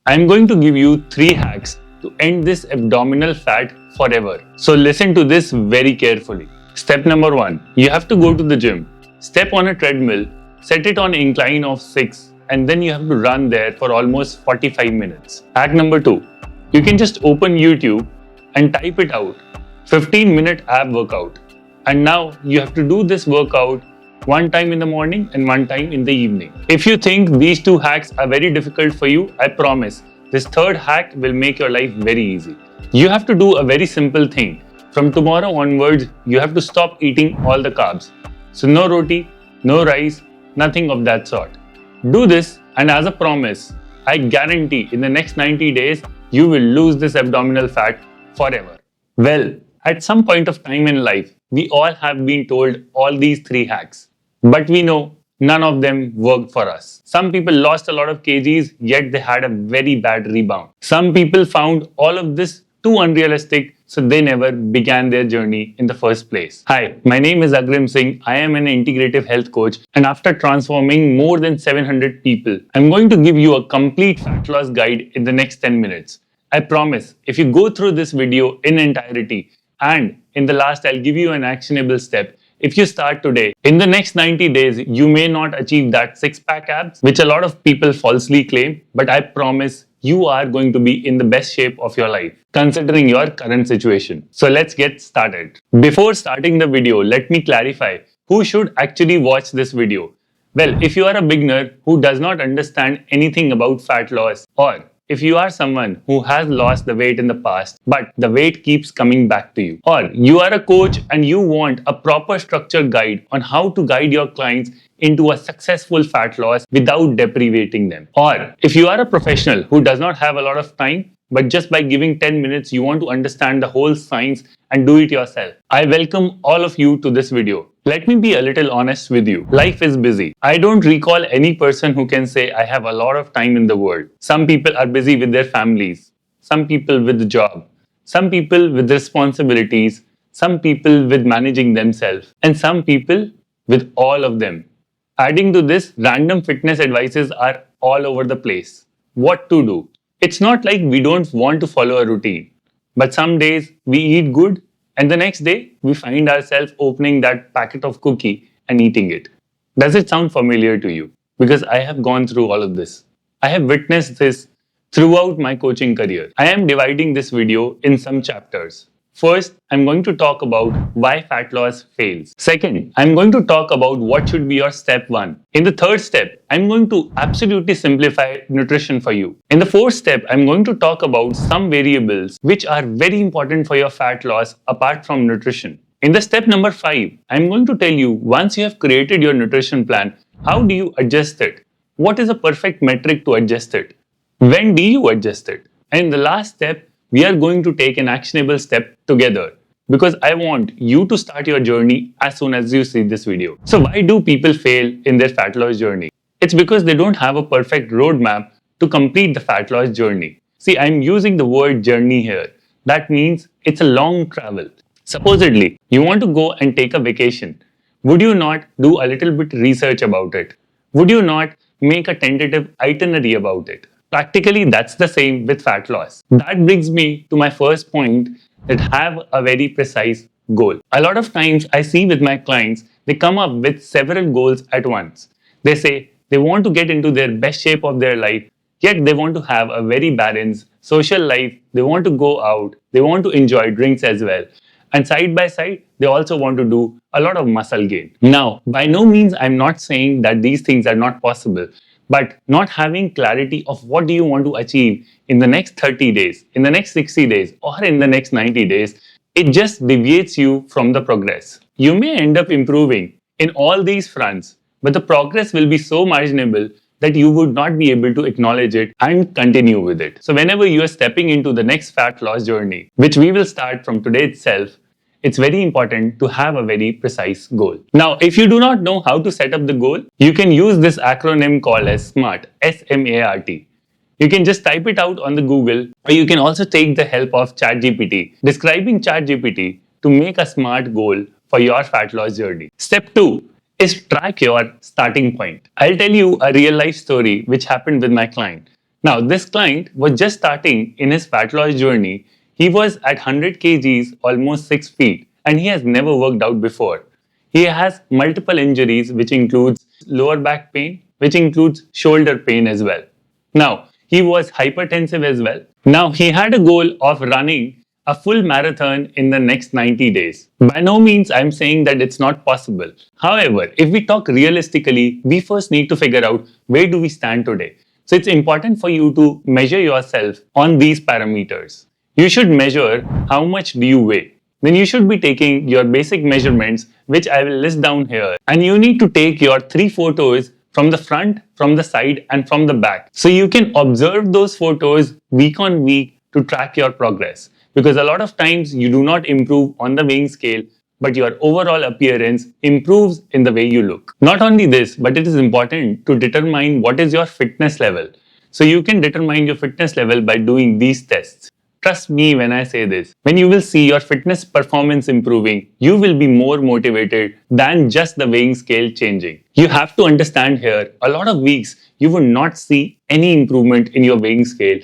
I'm going to give you 3 hacks to end this abdominal fat forever. So listen to this very carefully. Step number 1. You have to go to the gym. Step on a treadmill, set it on an incline of 6, and then you have to run there for almost 45 minutes. Hack number 2. You can just open YouTube and type it out. 15-minute ab workout. And now you have to do this workout one time in the morning and one time in the evening. If you think these 2 hacks are very difficult for you, I promise this 3rd hack will make your life very easy. You have to do a very simple thing. From tomorrow onwards, you have to stop eating all the carbs. So no roti, no rice, nothing of that sort. Do this, and as a promise, I guarantee in the next 90 days, you will lose this abdominal fat forever. Well, at some point of time in life, we all have been told all these 3 hacks. But we know none of them worked for us. Some people lost a lot of kgs, yet they had a very bad rebound. Some people found all of this too unrealistic, so they never began their journey in the first place. Hi, my name is Agrim Singh. I am an integrative health coach, and after transforming more than 700 people, I'm going to give you a complete fat loss guide in the next 10 minutes. I promise, if you go through this video in entirety, and in the last I'll give you an actionable step. If you start today, in the next 90 days, you may not achieve that 6-pack abs, which a lot of people falsely claim, but I promise you are going to be in the best shape of your life, considering your current situation. So let's get started. Before starting the video, let me clarify who should actually watch this video. Well, if you are a beginner who does not understand anything about fat loss, or if you are someone who has lost the weight in the past, but the weight keeps coming back to you, or you are a coach and you want a proper structured guide on how to guide your clients into a successful fat loss without deprivating them, or if you are a professional who does not have a lot of time, but just by giving 10 minutes you want to understand the whole science and do it yourself, I welcome all of you to this video. Let me be a little honest with you. Life is busy. I don't recall any person who can say I have a lot of time in the world. Some people are busy with their families, some people with the job, some people with responsibilities, some people with managing themselves, and some people with all of them. Adding to this, random fitness advices are all over the place. What to do? It's not like we don't want to follow a routine, but some days we eat good and the next day we find ourselves opening that packet of cookie and eating it. Does it sound familiar to you? Because I have gone through all of this. I have witnessed this throughout my coaching career. I am dividing this video in some chapters. First, I'm going to talk about why fat loss fails. Second, I'm going to talk about what should be your step 1. In the 3rd step, I'm going to absolutely simplify nutrition for you. In the 4th step, I'm going to talk about some variables which are very important for your fat loss apart from nutrition. In the step number 5, I'm going to tell you once you have created your nutrition plan, how do you adjust it? What is a perfect metric to adjust it? When do you adjust it? And in the last step, we are going to take an actionable step together because I want you to start your journey as soon as you see this video. So why do people fail in their fat loss journey? It's because they don't have a perfect roadmap to complete the fat loss journey. See, I'm using the word journey here. That means it's a long travel. Supposedly, you want to go and take a vacation. Would you not do a little bit research about it? Would you not make a tentative itinerary about it? Practically, that's the same with fat loss. That brings me to my first point, that have a very precise goal. A lot of times I see with my clients, they come up with several goals at once. They say they want to get into their best shape of their life, yet they want to have a very balanced social life. They want to go out, they want to enjoy drinks as well. And side by side, they also want to do a lot of muscle gain. Now, by no means I'm not saying that these things are not possible. But not having clarity of what do you want to achieve in the next 30 days, in the next 60 days, or in the next 90 days, it just deviates you from the progress. You may end up improving in all these fronts, but the progress will be so marginable that you would not be able to acknowledge it and continue with it. So whenever you are stepping into the next fat loss journey, which we will start from today itself, it's very important to have a very precise goal. Now, if you do not know how to set up the goal, you can use this acronym called as SMART, S-M-A-R-T. You can just type it out on the Google, or you can also take the help of ChatGPT, describing ChatGPT to make a SMART goal for your fat loss journey. Step 2 is track your starting point. I'll tell you a real life story which happened with my client. Now, this client was just starting in his fat loss journey. He was at 100 kgs, almost 6 feet, and he has never worked out before. He has multiple injuries, which includes lower back pain, which includes shoulder pain as well. Now, he was hypertensive as well. Now, he had a goal of running a full marathon in the next 90 days. By no means I'm saying that it's not possible. However, if we talk realistically, we first need to figure out where do we stand today. So it's important for you to measure yourself on these parameters. You should measure how much do you weigh. Then you should be taking your basic measurements, which I will list down here. And you need to take your 3 photos from the front, from the side, and from the back. So you can observe those photos week on week to track your progress. Because a lot of times you do not improve on the weighing scale, but your overall appearance improves in the way you look. Not only this, but it is important to determine what is your fitness level. So you can determine your fitness level by doing these tests. Trust me when I say this. When you will see your fitness performance improving, you will be more motivated than just the weighing scale changing. You have to understand here, a lot of weeks you will not see any improvement in your weighing scale,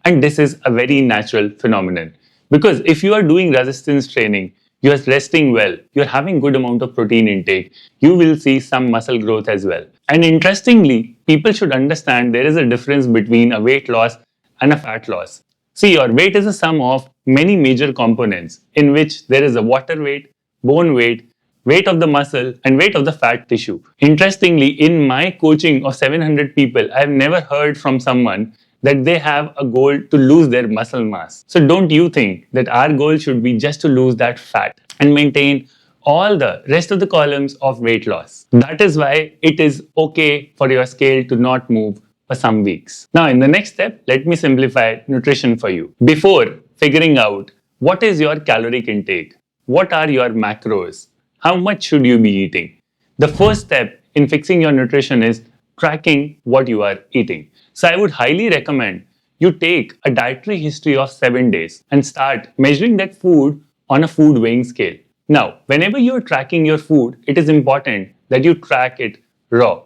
and this is a very natural phenomenon. Because if you are doing resistance training, you are resting well, you are having good amount of protein intake, you will see some muscle growth as well. And interestingly, people should understand there is a difference between a weight loss and a fat loss. See, your weight is a sum of many major components in which there is a water weight, bone weight, weight of the muscle, and weight of the fat tissue. Interestingly, in my coaching of 700 people, I have never heard from someone that they have a goal to lose their muscle mass. So don't you think that our goal should be just to lose that fat and maintain all the rest of the columns of weight loss? That is why it is okay for your scale to not move for some weeks. Now, in the next step, let me simplify nutrition for you. Before figuring out what is your caloric intake, what are your macros, how much should you be eating, the first step in fixing your nutrition is tracking what you are eating. So I would highly recommend you take a dietary history of 7 days and start measuring that food on a food weighing scale. Now, whenever you are tracking your food, it is important that you track it raw.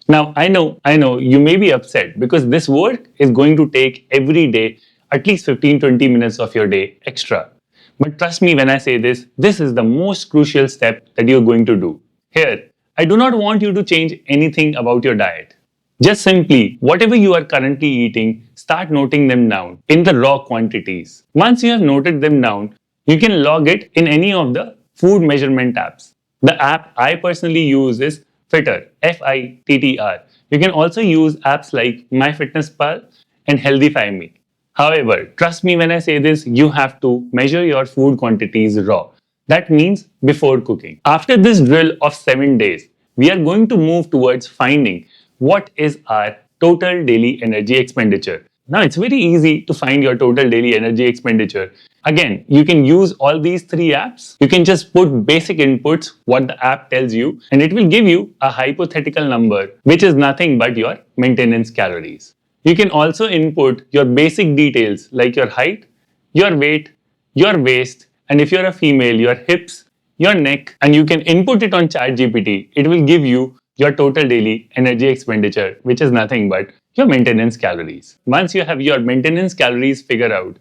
Now, I know you may be upset because this work is going to take every day at least 15-20 minutes of your day extra. But trust me when I say this is the most crucial step that you're going to do. Here, I do not want you to change anything about your diet. Just simply, whatever you are currently eating, start noting them down in the raw quantities. Once you have noted them down, you can log it in any of the food measurement apps. The app I personally use is Fittr, F-I-T-T-R. You can also use apps like MyFitnessPal and HealthyFyMe. However, trust me when I say this, you have to measure your food quantities raw. That means before cooking. After this drill of 7 days, we are going to move towards finding what is our total daily energy expenditure. Now, it's very easy to find your total daily energy expenditure. Again, you can use all these 3 apps. You can just put basic inputs, what the app tells you, and it will give you a hypothetical number, which is nothing but your maintenance calories. You can also input your basic details like your height, your weight, your waist, and if you're a female, your hips, your neck, and you can input it on ChatGPT. It will give you your total daily energy expenditure, which is nothing but your maintenance calories. Once you have your maintenance calories figured out,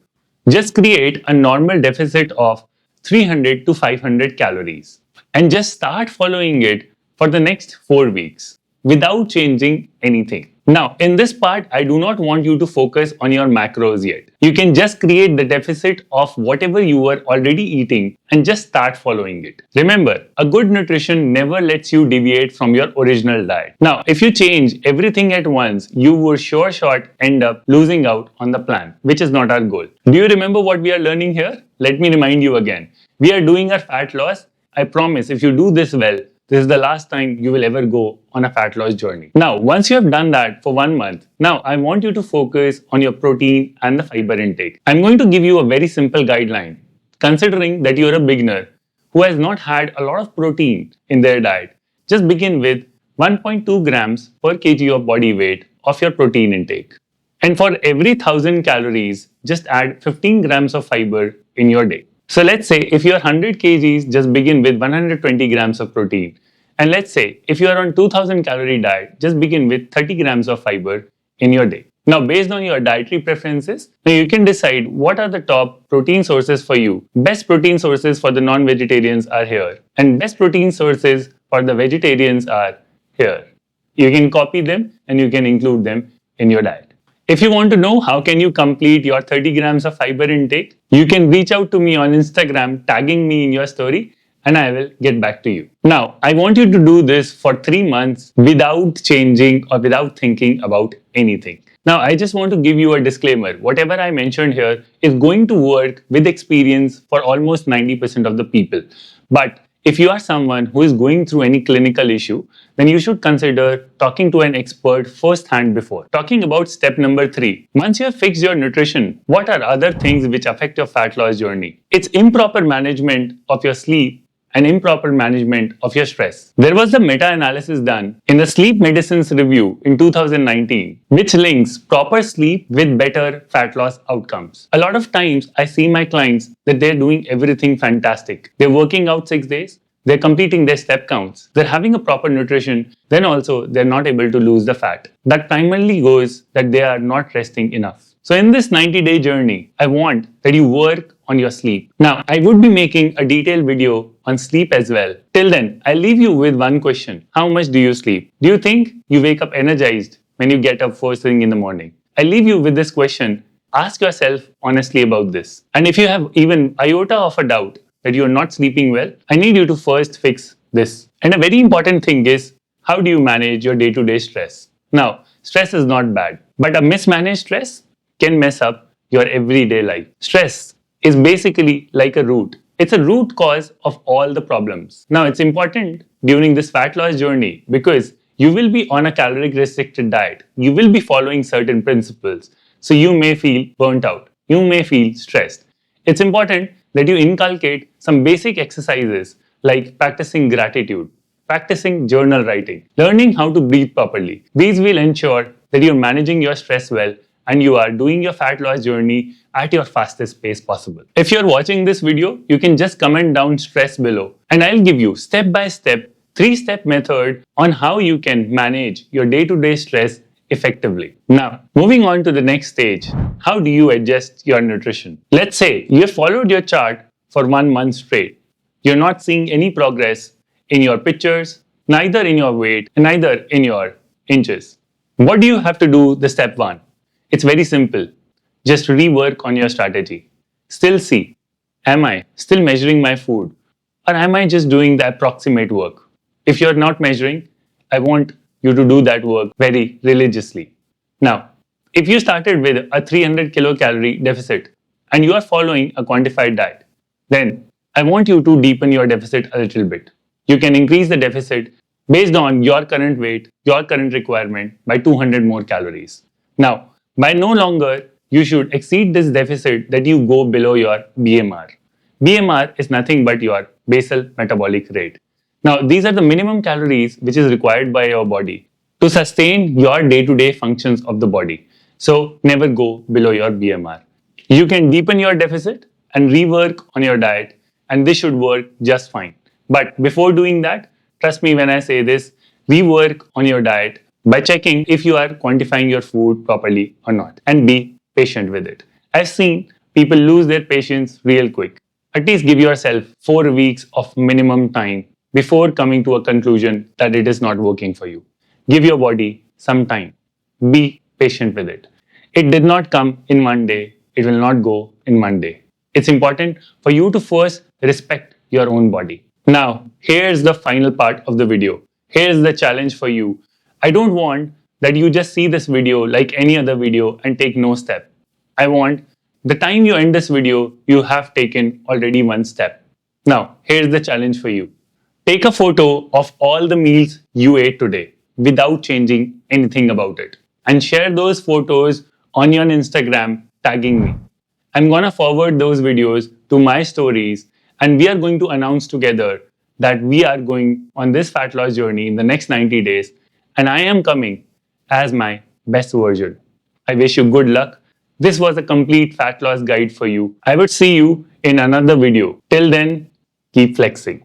just create a normal deficit of 300 to 500 calories and just start following it for the next 4 weeks without changing anything. Now, in this part, I do not want you to focus on your macros yet. You can just create the deficit of whatever you were already eating and just start following it. Remember, a good nutrition never lets you deviate from your original diet. Now, if you change everything at once, you will sure shot end up losing out on the plan, which is not our goal. Do you remember what we are learning here? Let me remind you again. We are doing our fat loss. I promise if you do this well, this is the last time you will ever go on a fat loss journey. Now, once you have done that for 1 month, now I want you to focus on your protein and the fiber intake. I'm going to give you a very simple guideline. Considering that you're a beginner who has not had a lot of protein in their diet, just begin with 1.2 grams per kg of body weight of your protein intake. And for every 1000 calories, just add 15 grams of fiber in your day. So let's say if you're 100 kgs, just begin with 120 grams of protein. And let's say if you are on 2000 calorie diet, just begin with 30 grams of fiber in your day. Now, based on your dietary preferences, now you can decide what are the top protein sources for you. Best protein sources for the non-vegetarians are here, and best protein sources for the vegetarians are here. You can copy them and you can include them in your diet. If you want to know how can you complete your 30 grams of fiber intake, you can reach out to me on Instagram, tagging me in your story, and I will get back to you. Now, I want you to do this for 3 months without changing or without thinking about anything. Now, I just want to give you a disclaimer. Whatever I mentioned here is going to work with experience for almost 90% of the people. But if you are someone who is going through any clinical issue, then you should consider talking to an expert firsthand before. Talking about step number 3. Once you have fixed your nutrition, what are other things which affect your fat loss journey? It's improper management of your sleep and improper management of your stress. There was a meta-analysis done in the Sleep Medicine's Review in 2019, which links proper sleep with better fat loss outcomes. A lot of times, I see my clients that they're doing everything fantastic. They're working out 6 days, they're completing their step counts, they're having a proper nutrition, then also they're not able to lose the fat. That primarily goes that they are not resting enough. So in this 90-day journey, I want that you work on your sleep. Now, I would be making a detailed video on sleep as well. Till then, I'll leave you with one question. How much do you sleep? Do you think you wake up energized when you get up first thing in the morning? I'll leave you with this question. Ask yourself honestly about this. And if you have even iota of a doubt that you're not sleeping well, I need you to first fix this. And a very important thing is, how do you manage your day-to-day stress? Now, stress is not bad, but a mismanaged stress can mess up your everyday life. Stress is basically like a root. It's a root cause of all the problems. Now, it's important during this fat loss journey because you will be on a caloric restricted diet. You will be following certain principles. So you may feel burnt out. You may feel stressed. It's important that you inculcate some basic exercises like practicing gratitude, practicing journal writing, learning how to breathe properly. These will ensure that you're managing your stress well and you are doing your fat loss journey at your fastest pace possible. If you're watching this video, you can just comment down stress below and I'll give you step-by-step 3-step method on how you can manage your day-to-day stress effectively. Now, moving on to the next stage, how do you adjust your nutrition? Let's say you have followed your chart for 1 month straight. You're not seeing any progress in your pictures, neither in your weight, and neither in your inches. What do you have to do the step 1? It's very simple. Just rework on your strategy. Still see, am I still measuring my food or am I just doing the approximate work? If you're not measuring, I want you to do that work very religiously. Now, if you started with a 300 kilocalorie deficit and you are following a quantified diet, then I want you to deepen your deficit a little bit. You can increase the deficit based on your current weight, your current requirement by 200 more calories. Now, by no longer you should exceed this deficit that you go below your BMR. BMR is nothing but your basal metabolic rate. Now, these are the minimum calories which is required by your body to sustain your day-to-day functions of the body. So, never go below your BMR. You can deepen your deficit and rework on your diet, and this should work just fine. But before doing that, trust me when I say this, rework on your diet by checking if you are quantifying your food properly or not, and be patient with it. I've seen people lose their patience real quick. At least give yourself 4 weeks of minimum time before coming to a conclusion that it is not working for you. Give your body some time. Be patient with it. It did not come in one day. It will not go in one day. It's important for you to first respect your own body. Now, here's the final part of the video. Here's the challenge for you. I don't want that you just see this video like any other video and take no step. I want the time you end this video, you have taken already 1 step. Now, here's the challenge for you. Take a photo of all the meals you ate today without changing anything about it and share those photos on your Instagram tagging me. I'm gonna forward those videos to my stories and we are going to announce together that we are going on this fat loss journey in the next 90 days and I am coming as my best version. I wish you good luck. This was a complete fat loss guide for you. I would see you in another video. Till then, keep flexing.